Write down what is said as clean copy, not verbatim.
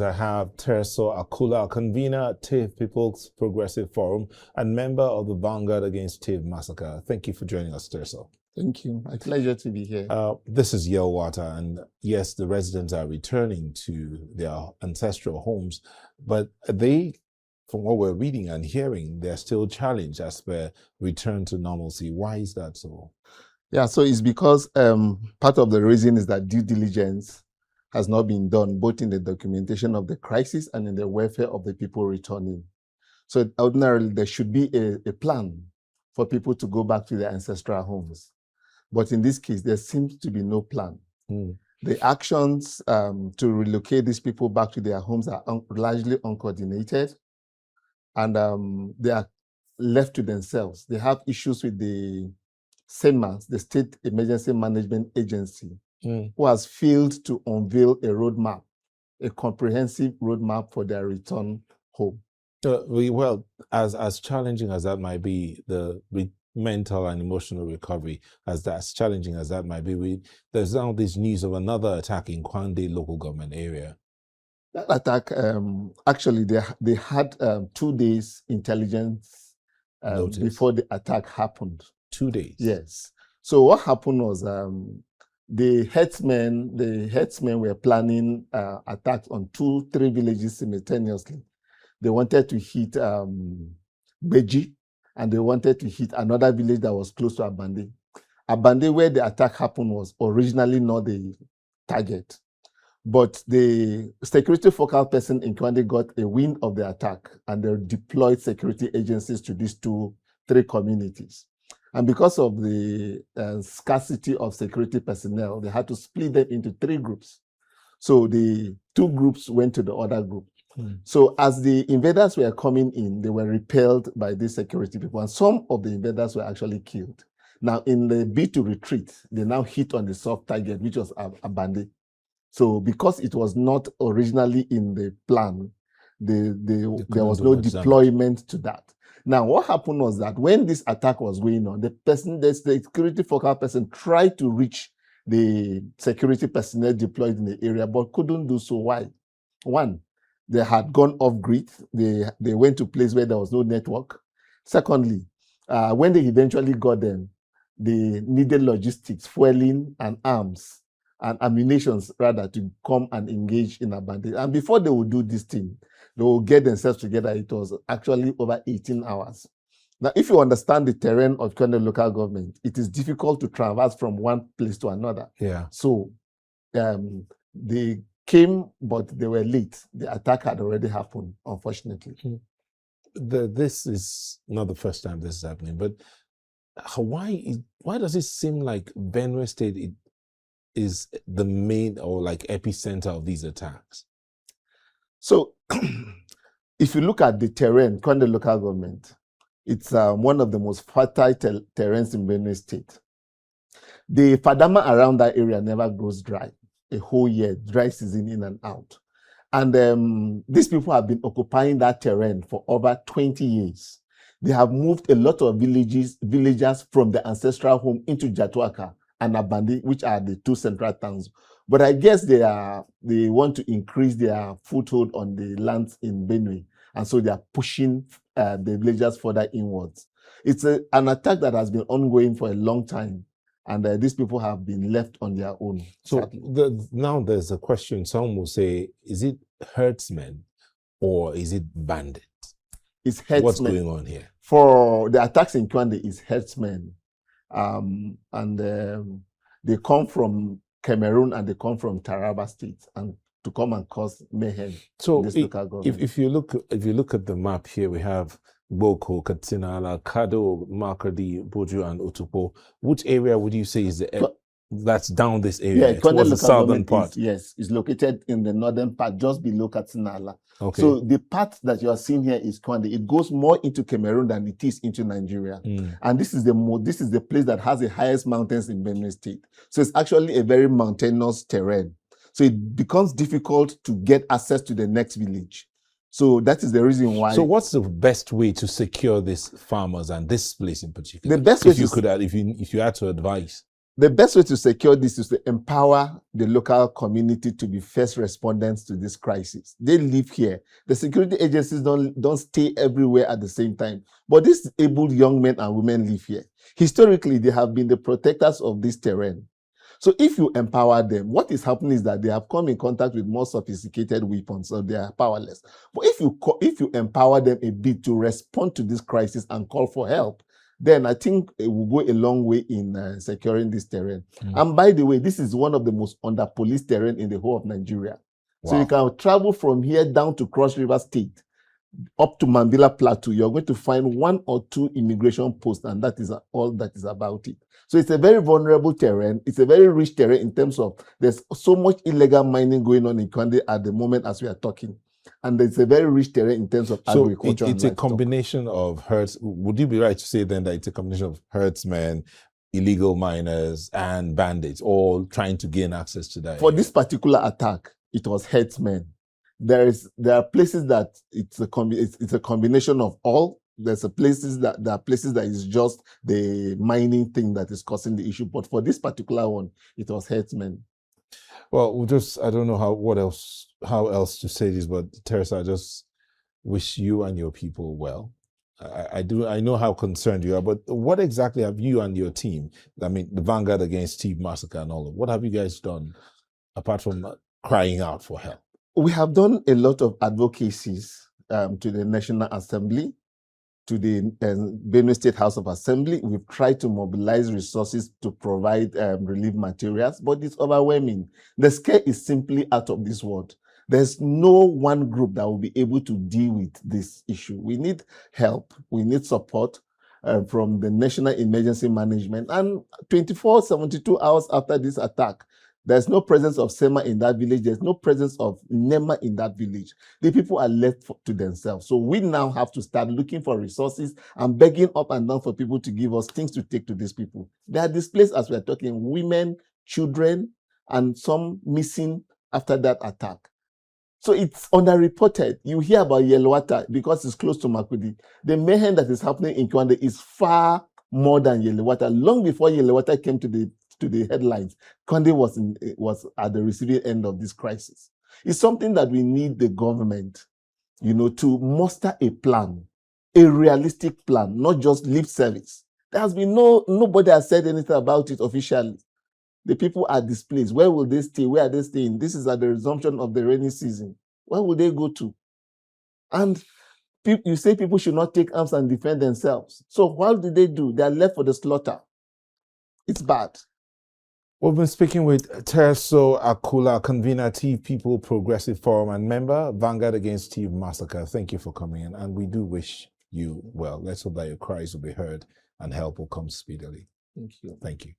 I have Terso Akula, convener at TIV People's Progressive Forum and member of the Vanguard Against TIV Massacre. Thank you for joining us, Terso. Thank you. My pleasure to be here. This is Yelwata, and yes, the residents are returning to their ancestral homes, but they, from what we're reading and hearing, they're still challenged as per return to normalcy. Why is that so? Yeah, so it's because part of the reason is that due diligence has not been done, both in the documentation of the crisis and in the welfare of the people returning. So ordinarily, there should be a plan for people to go back to their ancestral homes. But in this case, there seems to be no plan. The actions to relocate these people back to their homes are largely uncoordinated, and they are left to themselves. They have issues with the SEMAS, the State Emergency Management Agency, who has failed to unveil a roadmap, a comprehensive roadmap for their return home. Well, as challenging as that might be, the mental and emotional recovery, as challenging as that might be, there's now this news of another attack in Kwande local government area. That attack, actually, they had 2 days intelligence before the attack happened. 2 days? Yes. So what happened was the headsmen were planning attacks on 2-3 villages simultaneously. They wanted to hit Beji, and they wanted to hit another village that was close to Abande. Abande, where the attack happened, was originally not the target. But the security focal person in Kwande got a wind of the attack, and they deployed security agencies to these 2-3 communities. And because of the scarcity of security personnel, they had to split them into 3 groups. So the 2 groups went to the other group. So as the invaders were coming in, they were repelled by these security people, and some of the invaders were actually killed. Now, in the bid to retreat, they now hit on the soft target, which was Abande. So because it was not originally in the plan, there was no deployment to that. Now, what happened was that when this attack was going on, the security focal person tried to reach the security personnel deployed in the area, but couldn't do so. Why? One, they had gone off grid. They went to a place where there was no network. Secondly, when they eventually got them, they needed logistics, fueling, and arms, and ammunitions, rather, to come and engage in Abande. And before they would do this thing, they will get themselves together. It was actually over 18 hours. Now, if you understand the terrain of Kwande local government, it is difficult to traverse from one place to another. Yeah. So they came, but they were late. The attack had already happened, unfortunately. This is not the first time this is happening, but why does it seem like Benue State is the main or like epicenter of these attacks? So if you look at the terrain, Kwande local government, it's one of the most fertile terrains in Benue State. The Fadama around that area never goes dry. A whole year, dry season in and out. And these people have been occupying that terrain for over 20 years. They have moved a lot of villagers from the ancestral home into Jatuaka and Abandi, which are the 2 central towns. But I guess they want to increase their foothold on the lands in Benue, and so they are pushing the villagers further inwards. It's an attack that has been ongoing for a long time, and these people have been left on their own. So now there's a question. Some will say, is it herdsmen or is it bandits? It's herdsmen. What's going on here? For the attacks in Kwande, it's herdsmen. They come from Cameroon and they come from Taraba State, and to come and cause mayhem. So if you look at the map here, we have Boko, Katsina, Kado, Makadi, Boju, and Otupo. Which area would you say is that's down this area? Yeah, towards the southern part. Yes, it's located in the northern part, just below Katsina. Okay. So the part that you are seeing here is Kwande. It goes more into Cameroon than it is into Nigeria. And this is the place that has the highest mountains in Benue State. So it's actually a very mountainous terrain. So it becomes difficult to get access to the next village. So that is the reason why. So what's the best way to secure these farmers and this place in particular? The best way if you had to advise. The best way to secure this is to empower the local community to be first responders to this crisis. They live here. The security agencies don't stay everywhere at the same time. But these able young men and women live here. Historically, they have been the protectors of this terrain. So if you empower them, what is happening is that they have come in contact with more sophisticated weapons, so they are powerless. But if you empower them a bit to respond to this crisis and call for help, then I think it will go a long way in securing this terrain. And by the way, this is one of the most under-policed terrain in the whole of Nigeria. Wow. So you can travel from here down to Cross River State, up to Mambila Plateau. You're going to find 1 or 2 immigration posts, and that is all that is about it. So it's a very vulnerable terrain. It's a very rich terrain in terms of there's so much illegal mining going on in Kwande at the moment as we are talking. And it's a very rich terrain in terms of agriculture. So it's a combination of herds. Would you be right to say then that it's a combination of herdsmen, illegal miners, and bandits, all trying to gain access to that? For this particular attack, it was herdsmen. There are places that it's a combination of all. There are places that is just the mining thing that is causing the issue. But for this particular one, it was herdsmen. Well, I don't know how else to say this, but Teresa, I just wish you and your people well. I know how concerned you are, but what exactly have you and your team, I mean, the Vanguard Against Thief Massacre and all of, what have you guys done apart from crying out for help? We have done a lot of advocacies to the National Assembly, to the Benue State House of Assembly. We've tried to mobilize resources to provide relief materials, but it's overwhelming. The scale is simply out of this world. There's no one group that will be able to deal with this issue. We need help. We need support from the National Emergency Management. And 72 hours after this attack, there's no presence of SEMA in that village. There's no presence of NEMA in that village. The people are left to themselves. So we now have to start looking for resources and begging up and down for people to give us things to take to these people. They are displaced as we are talking, women, children, and some missing after that attack. So it's underreported. You hear about Yelwata because it's close to Makudi. The mayhem that is happening in Kwande is far more than Yelwata. Long before Yelwata came to the headlines, Kwande was at the receiving end of this crisis. It's something that we need the government, to muster a plan, a realistic plan, not just lip service. There has been nobody has said anything about it officially. The people are displaced. Where will they stay? Where are they staying? This is at the resumption of the rainy season. Where will they go to? And you say people should not take arms and defend themselves. So what do? They are left for the slaughter. It's bad. We've been speaking with Terso Akula, convener, Thief People Progressive Forum and member, Vanguard Against Thief Massacre. Thank you for coming in, and we do wish you well. Let's hope that your cries will be heard and help will come speedily. Thank you. Thank you.